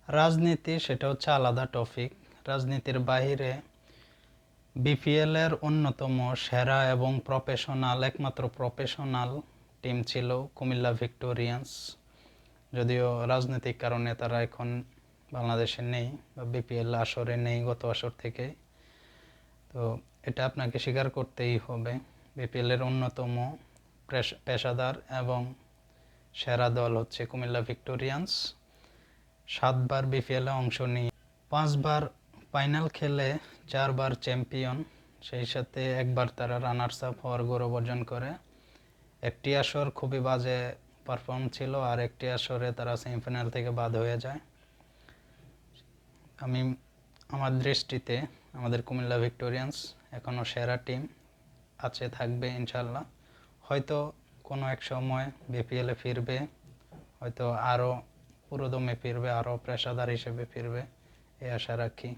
রাজনীতি সেটা হচ্ছে আলাদা টপিক। রাজনীতির বাইরে বিপিএল এর অন্যতম সেরা এবং একমাত্র প্রফেশনাল টিম ছিল কুমিল্লা ভিক্টোরিয়ান্স। যদিও রাজনৈতিক কারণে তারা এখন বাংলাদেশে নেই বা বিপিএল আসরে নেই গত আসর থেকে। তো এটা আপনাকে স্বীকার করতেই হবে, বিপিএল এর অন্যতম পেশাদার এবং সেরা দল হচ্ছে কুমিল্লা ভিক্টোরিয়ান্স। 7 বার বিপিএলে অংশ নিয়ে 5 বার ফাইনাল খেলে 4 বার চ্যাম্পিয়ন, সেই সাথে একবার তারা রানার্স আপ হওয়ার গৌরব অর্জন করে। একটি আসর খুবই বাজে পারফর্ম ছিল, আর একটি আসরে তারা সেমিফাইনাল থেকে বাদ হয়ে যায়। আমার দৃষ্টিতে আমাদের কুমিল্লা ভিক্টোরিয়ান্স এখনও সেরা টিম আছে, থাকবে ইনশাল্লাহ। হয়তো কোনো এক সময় বিপিএলে ফিরবে, হয়তো আরও পুরোদমে ফিরবে, আরও পেশাদার হিসেবে ফিরবে, এই আশা রাখি।